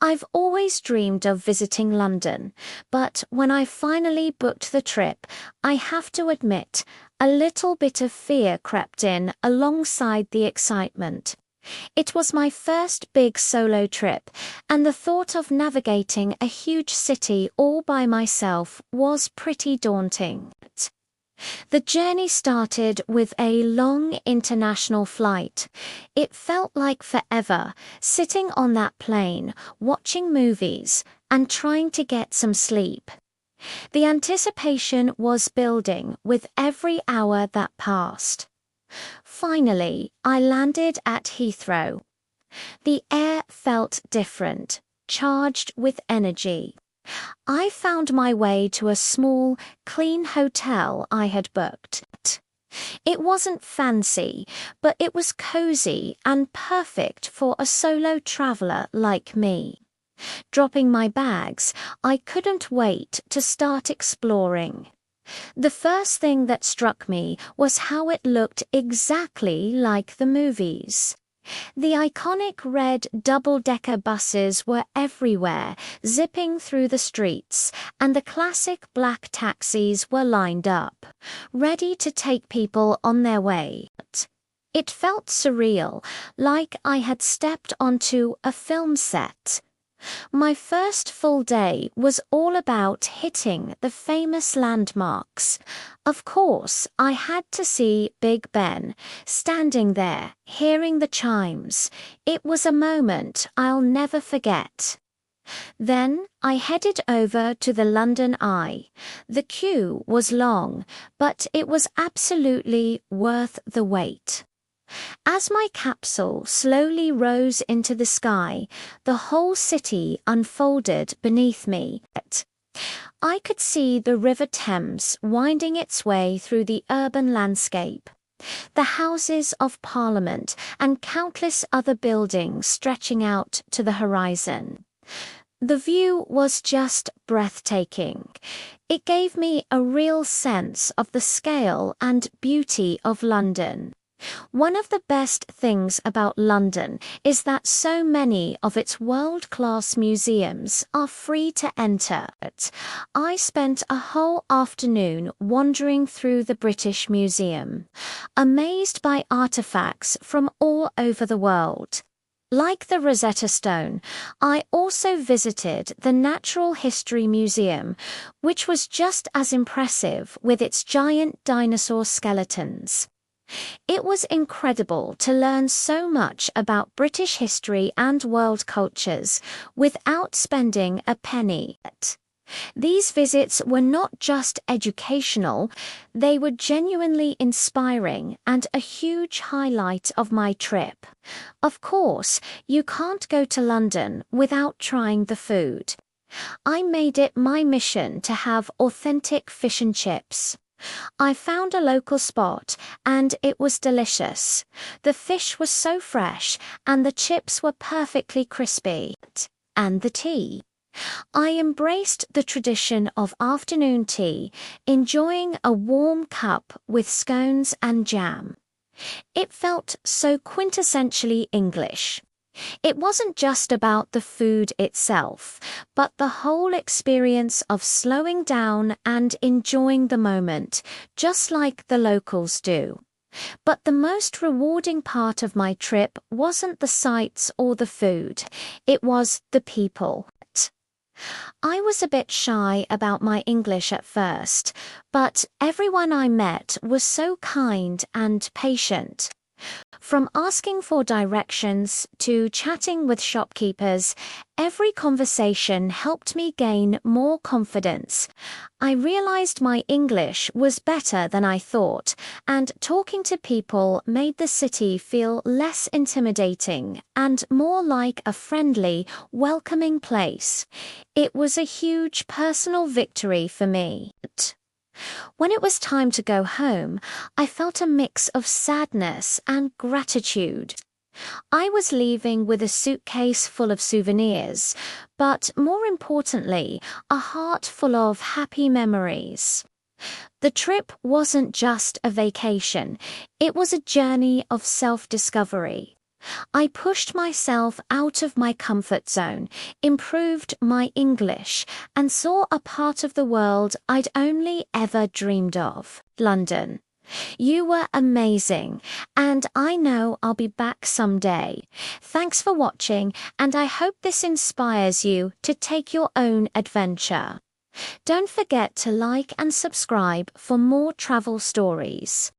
I've always dreamed of visiting London, but when I finally booked the trip, I have to admit, a little bit of fear crept in alongside the excitement. It was my first big solo trip, and the thought of navigating a huge city all by myself was pretty daunting. The journey started with a long international flight. It felt like forever, sitting on that plane, watching movies, and trying to get some sleep. The anticipation was building with every hour that passed. Finally, I landed at Heathrow. The air felt different, charged with energy. I found my way to a small, clean hotel I had booked. It wasn't fancy, but it was cozy and perfect for a solo traveler like me. Dropping my bags, I couldn't wait to start exploring. The first thing that struck me was how it looked exactly like the movies. The iconic red double-decker buses were everywhere, zipping through the streets, and the classic black taxis were lined up, ready to take people on their way. It felt surreal, like I had stepped onto a film set. My first full day was all about hitting the famous landmarks. Of course, I had to see Big Ben, standing there, hearing the chimes. It was a moment I'll never forget. Then I headed over to the London Eye. The queue was long, but it was absolutely worth the wait. As my capsule slowly rose into the sky, the whole city unfolded beneath me. I could see the River Thames winding its way through the urban landscape, the Houses of Parliament and countless other buildings stretching out to the horizon. The view was just breathtaking. It gave me a real sense of the scale and beauty of London. One of the best things about London is that so many of its world-class museums are free to enter. I spent a whole afternoon wandering through the British Museum, amazed by artifacts from all over the world. Like the Rosetta Stone, I also visited the Natural History Museum, which was just as impressive with its giant dinosaur skeletons. It was incredible to learn so much about British history and world cultures without spending a penny. These visits were not just educational, they were genuinely inspiring and a huge highlight of my trip. Of course, you can't go to London without trying the food. I made it my mission to have authentic fish and chips. I found a local spot, and it was delicious. The fish was so fresh, and the chips were perfectly crispy. And the tea. I embraced the tradition of afternoon tea, enjoying a warm cup with scones and jam. It felt so quintessentially English. It wasn't just about the food itself, but the whole experience of slowing down and enjoying the moment, just like the locals do. But the most rewarding part of my trip wasn't the sights or the food, it was the people. I was a bit shy about my English at first, but everyone I met was so kind and patient. From asking for directions to chatting with shopkeepers, every conversation helped me gain more confidence. I realized my English was better than I thought, and talking to people made the city feel less intimidating and more like a friendly, welcoming place. It was a huge personal victory for me. When it was time to go home, I felt a mix of sadness and gratitude. I was leaving with a suitcase full of souvenirs, but more importantly, a heart full of happy memories. The trip wasn't just a vacation, it was a journey of self-discovery. I pushed myself out of my comfort zone, improved my English, and saw a part of the world I'd only ever dreamed of. London. You were amazing, and I know I'll be back someday. Thanks for watching, and I hope this inspires you to take your own adventure. Don't forget to like and subscribe for more travel stories.